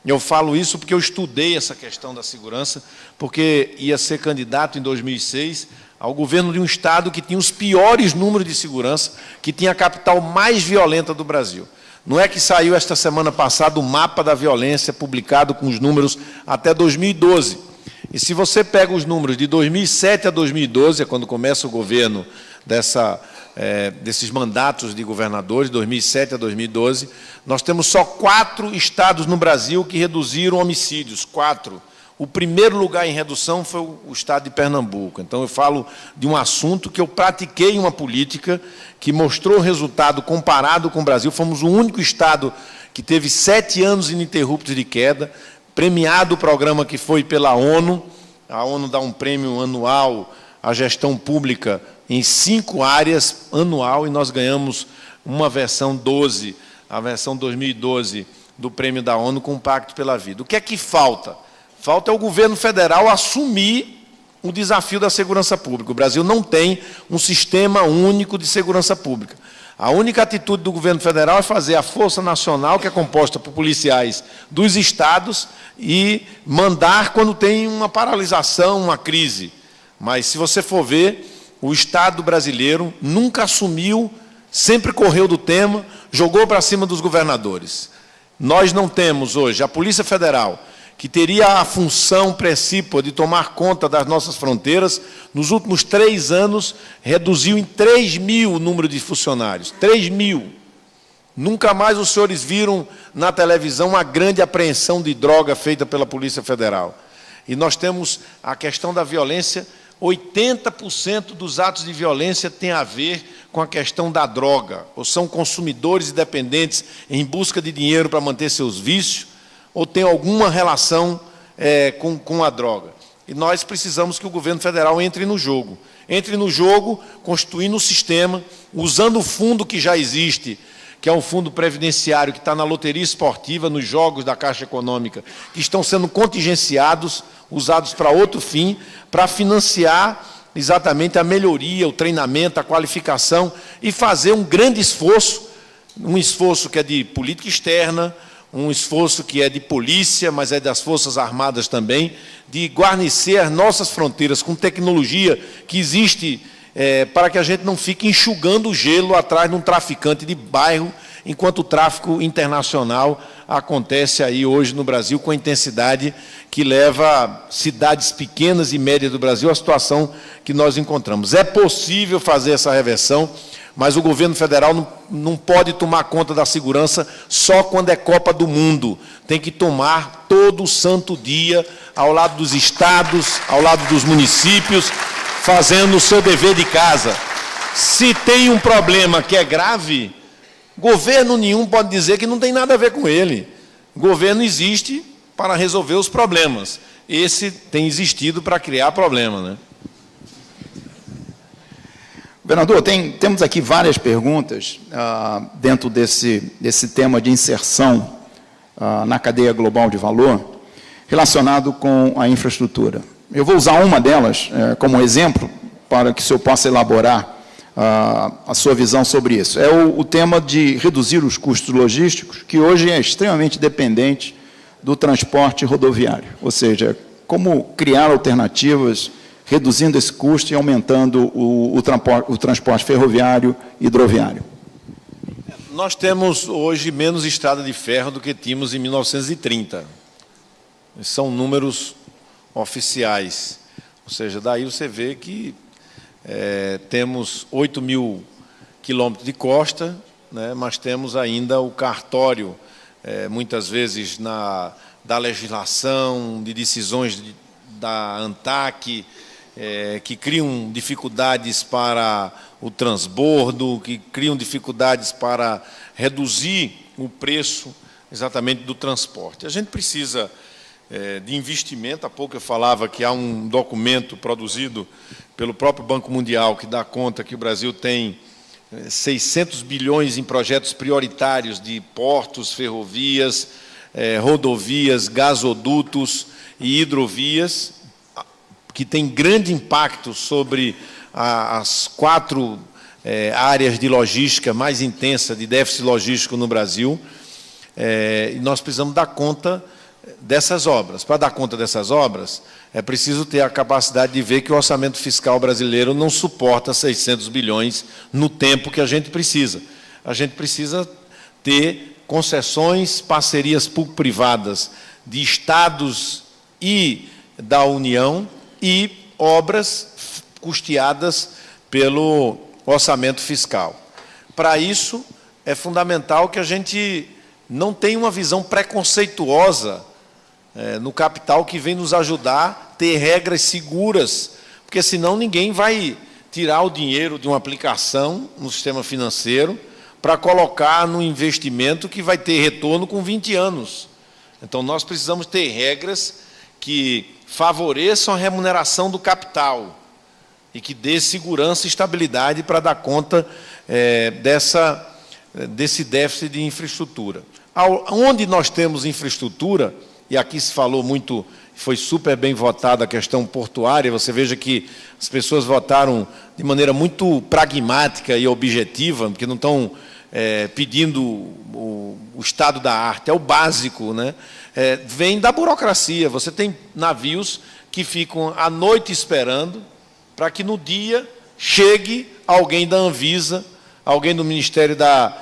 [SPEAKER 2] eu falo isso porque eu estudei essa questão da segurança, porque ia ser candidato em 2006 ao governo de um estado que tinha os piores números de segurança, que tinha a capital mais violenta do Brasil. Não é que saiu esta semana passada o mapa da violência publicado com os números até 2012. E se você pega os números de 2007 a 2012, é quando começa o governo desses mandatos de governadores, 2007 a 2012, nós temos só 4 estados no Brasil que reduziram homicídios, 4. O primeiro lugar em redução foi o estado de Pernambuco. Então, eu falo de um assunto que eu pratiquei uma política que mostrou resultado comparado com o Brasil. Fomos o único estado que teve 7 anos ininterruptos de queda, premiado o programa que foi pela ONU. A ONU dá um prêmio anual à gestão pública em 5 áreas, anual, e nós ganhamos uma versão 12, a versão 2012 do prêmio da ONU com o Pacto pela Vida. O que é que falta? Falta o governo federal assumir o desafio da segurança pública. O Brasil não tem um sistema único de segurança pública. A única atitude do governo federal é fazer a Força Nacional, que é composta por policiais dos estados, e mandar quando tem uma paralisação, uma crise. Mas, se você for ver, o Estado brasileiro nunca assumiu, sempre correu do tema, jogou para cima dos governadores. Nós não temos hoje a Polícia Federal, que teria a função precípua de tomar conta das nossas fronteiras, nos últimos 3 anos, reduziu em 3.000 o número de funcionários. 3.000. Nunca mais os senhores viram na televisão uma grande apreensão de droga feita pela Polícia Federal. E nós temos a questão da violência. 80% dos atos de violência tem a ver com a questão da droga, ou são consumidores e dependentes em busca de dinheiro para manter seus vícios, ou tem alguma relação com a droga. E nós precisamos que o governo federal entre no jogo. Entre no jogo, constituindo um sistema, usando o fundo que já existe, que é um fundo previdenciário que está na loteria esportiva, nos jogos da Caixa Econômica, que estão sendo contingenciados, usados para outro fim, para financiar exatamente a melhoria, o treinamento, a qualificação, e fazer um grande esforço, um esforço que é de política externa, um esforço que é de polícia, mas é das Forças Armadas também, de guarnecer as nossas fronteiras com tecnologia que existe para que a gente não fique enxugando o gelo atrás de um traficante de bairro, enquanto o tráfico internacional acontece aí hoje no Brasil com a intensidade que leva cidades pequenas e médias do Brasil à situação que nós encontramos. É possível fazer essa reversão, mas o governo federal não pode tomar conta da segurança só quando é Copa do Mundo. Tem que tomar todo santo dia, ao lado dos estados, ao lado dos municípios, fazendo o seu dever de casa. Se tem um problema que é grave, governo nenhum pode dizer que não tem nada a ver com ele. O governo existe para resolver os problemas. Esse tem existido para criar problema, né?
[SPEAKER 3] Governador, temos aqui várias perguntas dentro desse tema de inserção na cadeia global de valor, relacionado com a infraestrutura. Eu vou usar uma delas como exemplo, para que o senhor possa elaborar a sua visão sobre isso. É o tema de reduzir os custos logísticos, que hoje é extremamente dependente do transporte rodoviário, ou seja, como criar alternativas reduzindo esse custo e aumentando o transporte ferroviário e hidroviário.
[SPEAKER 2] Nós temos hoje menos estrada de ferro do que tínhamos em 1930. São números oficiais. Ou seja, daí você vê que temos 8.000 quilômetros de costa, né, mas temos ainda o cartório, muitas vezes da legislação, de decisões da ANTAC, que criam dificuldades para o transbordo, que criam dificuldades para reduzir o preço exatamente do transporte. A gente precisa de investimento. Há pouco eu falava que há um documento produzido pelo próprio Banco Mundial que dá conta que o Brasil tem 600 bilhões em projetos prioritários de portos, ferrovias, rodovias, gasodutos e hidrovias, que tem grande impacto sobre as 4 áreas de logística mais intensa de déficit logístico no Brasil, e nós precisamos dar conta dessas obras. Para dar conta dessas obras, é preciso ter a capacidade de ver que o orçamento fiscal brasileiro não suporta 600 bilhões no tempo que a gente precisa. A gente precisa ter concessões, parcerias público-privadas de estados e da União e obras custeadas pelo orçamento fiscal. Para isso, é fundamental que a gente não tenha uma visão preconceituosa no capital, que vem nos ajudar a ter regras seguras, porque senão ninguém vai tirar o dinheiro de uma aplicação no sistema financeiro para colocar no investimento que vai ter retorno com 20 anos. Então, nós precisamos ter regras que favoreçam a remuneração do capital e que dê segurança e estabilidade para dar conta desse déficit de infraestrutura. Onde nós temos infraestrutura, e aqui se falou muito, foi super bem votada a questão portuária, você veja que as pessoas votaram de maneira muito pragmática e objetiva, porque não estão pedindo o estado da arte, é o básico, né? Vem da burocracia. Você tem navios que ficam à noite esperando para que no dia chegue alguém da Anvisa, alguém do Ministério da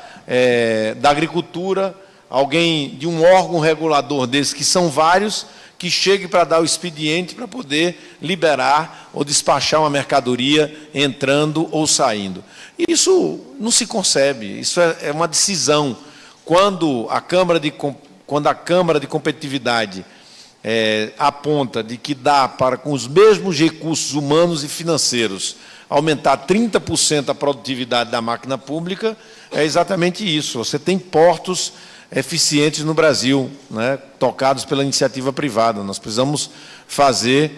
[SPEAKER 2] Agricultura, alguém de um órgão regulador desse, que são vários, que chegue para dar o expediente para poder liberar ou despachar uma mercadoria entrando ou saindo. Isso não se concebe, isso é uma decisão. Quando a Câmara de Competitividade aponta de que dá para, com os mesmos recursos humanos e financeiros, aumentar 30% a produtividade da máquina pública, é exatamente isso. Você tem portos eficientes no Brasil, né, tocados pela iniciativa privada. Nós precisamos fazer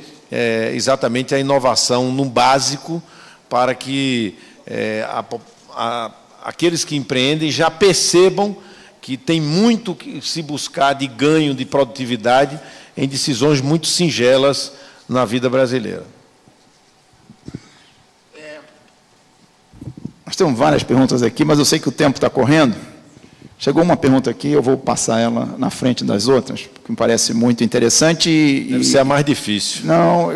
[SPEAKER 2] exatamente a inovação no básico para que aqueles que empreendem já percebam que tem muito que se buscar de ganho de produtividade em decisões muito singelas na vida brasileira.
[SPEAKER 3] Nós temos várias perguntas aqui, mas eu sei que o tempo está correndo. Chegou uma pergunta aqui, eu vou passar ela na frente das outras, porque me parece muito interessante.
[SPEAKER 2] Deve ser a mais difícil.
[SPEAKER 3] Não.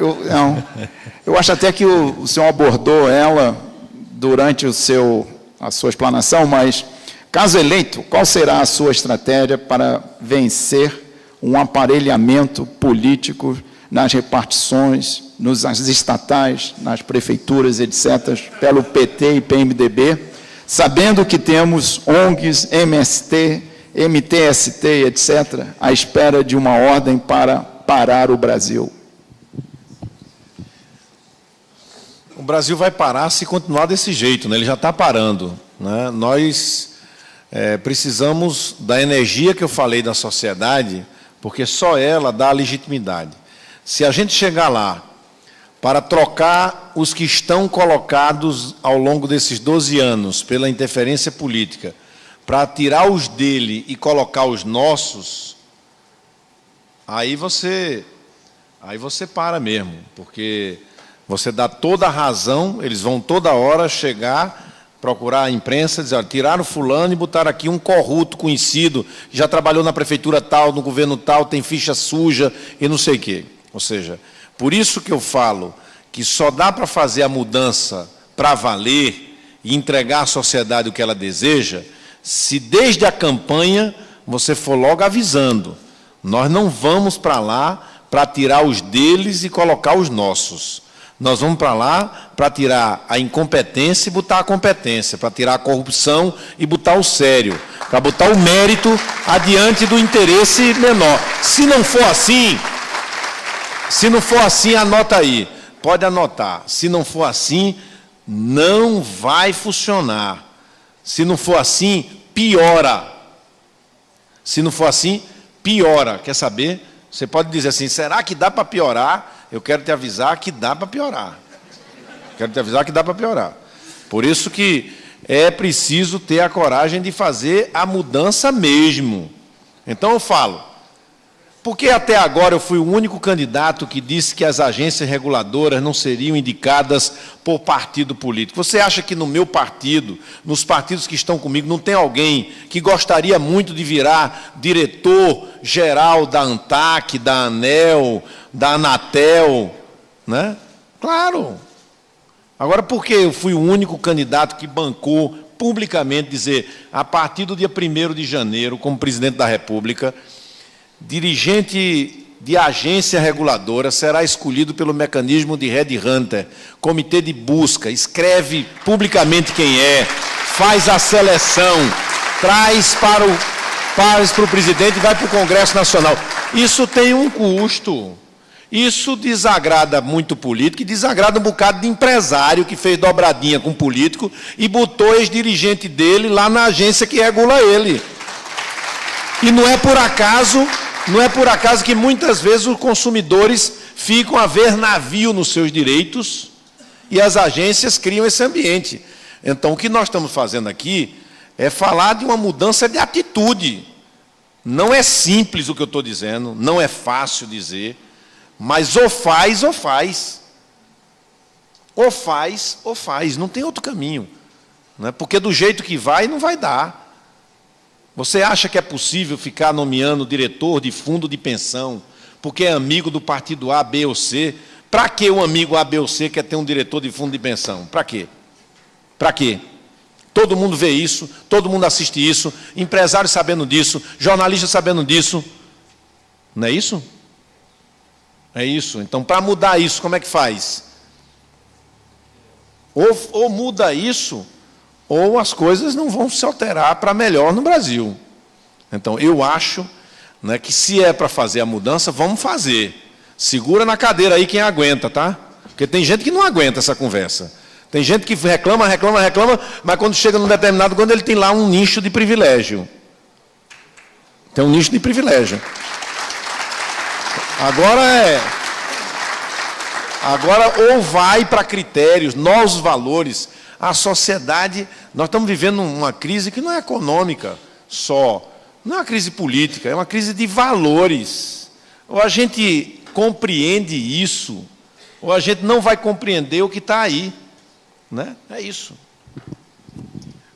[SPEAKER 3] Eu acho até que o senhor abordou ela durante a sua explanação, mas, caso eleito, qual será a sua estratégia para vencer um aparelhamento político nas repartições, nas estatais, nas prefeituras, etc., pelo PT e PMDB, sabendo que temos ONGs, MST, MTST, etc., à espera de uma ordem para parar o Brasil?
[SPEAKER 2] O Brasil vai parar se continuar desse jeito, né? Ele já está parando, né? Nós precisamos da energia que eu falei da sociedade, porque só ela dá legitimidade. Se a gente chegar lá para trocar os que estão colocados ao longo desses 12 anos pela interferência política, para tirar os dele e colocar os nossos, aí você para mesmo, porque você dá toda a razão, eles vão toda hora chegar, procurar a imprensa, dizer, olha, tiraram fulano e botaram aqui um corrupto conhecido, já trabalhou na prefeitura tal, no governo tal, tem ficha suja e não sei o quê. Ou seja, por isso que eu falo que só dá para fazer a mudança para valer e entregar à sociedade o que ela deseja, se desde a campanha você for logo avisando, nós não vamos para lá para tirar os deles e colocar os nossos. Nós vamos para lá para tirar a incompetência e botar a competência, para tirar a corrupção e botar o sério, para botar o mérito adiante do interesse menor. Se não for assim, anota aí. Pode anotar. Se não for assim, não vai funcionar. Se não for assim, piora. Se não for assim, piora. Quer saber? Você pode dizer assim, será que dá para piorar? Eu quero te avisar que dá para piorar. Por isso que é preciso ter a coragem de fazer a mudança mesmo. Então eu falo, porque até agora eu fui o único candidato que disse que as agências reguladoras não seriam indicadas por partido político. Você acha que no meu partido, nos partidos que estão comigo, não tem alguém que gostaria muito de virar diretor-geral da ANTAC, da ANEEL, da Anatel, né? Claro. Agora, por que eu fui o único candidato que bancou publicamente dizer, a partir do dia 1º de janeiro, como presidente da República, dirigente de agência reguladora será escolhido pelo mecanismo de headhunter, comitê de busca, escreve publicamente quem é, faz a seleção, traz para o presidente e vai para o Congresso Nacional. Isso tem um custo. Isso desagrada muito político e desagrada um bocado de empresário que fez dobradinha com político e botou ex-dirigente dele lá na agência que regula ele. E não é por acaso que muitas vezes os consumidores ficam a ver navio nos seus direitos e as agências criam esse ambiente. Então, o que nós estamos fazendo aqui é falar de uma mudança de atitude. Não é simples o que eu estou dizendo, não é fácil dizer, mas ou faz ou faz. Ou faz ou faz, não tem outro caminho. Não é? Porque do jeito que vai, não vai dar. Você acha que é possível ficar nomeando diretor de fundo de pensão, porque é amigo do partido A, B ou C? Para que o amigo A, B ou C quer ter um diretor de fundo de pensão? Para quê? Para quê? Todo mundo vê isso, todo mundo assiste isso, empresários sabendo disso, jornalistas sabendo disso. Não é isso? É isso. Então, para mudar isso, como é que faz? Ou muda isso, ou as coisas não vão se alterar para melhor no Brasil. Então, eu acho, né, que se é para fazer a mudança, vamos fazer. Segura na cadeira aí quem aguenta, tá? Porque tem gente que não aguenta essa conversa. Tem gente que reclama, mas quando chega num determinado, quando ele tem lá um nicho de privilégio. Tem um nicho de privilégio. Agora ou vai para critérios, novos valores. A sociedade, nós estamos vivendo uma crise que não é econômica só, não é uma crise política, é uma crise de valores. Ou a gente compreende isso, ou a gente não vai compreender o que está aí. Né? É isso.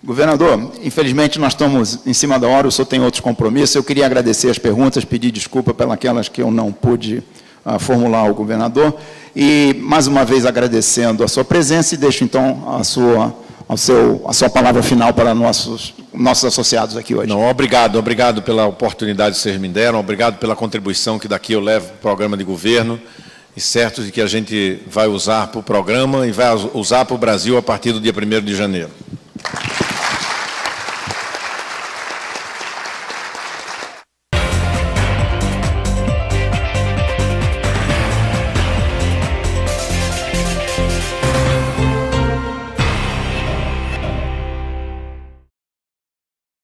[SPEAKER 3] Governador, infelizmente nós estamos em cima da hora, o senhor tem outros compromissos. Eu queria agradecer as perguntas, pedir desculpa pelas que eu não pude formular ao governador. E, mais uma vez, agradecendo a sua presença e deixo, então, a sua palavra final para nossos associados aqui hoje.
[SPEAKER 2] Não, obrigado pela oportunidade que vocês me deram, obrigado pela contribuição que daqui eu levo para o programa de governo, e certo de que a gente vai usar para o programa e vai usar para o Brasil a partir do dia 1º de janeiro.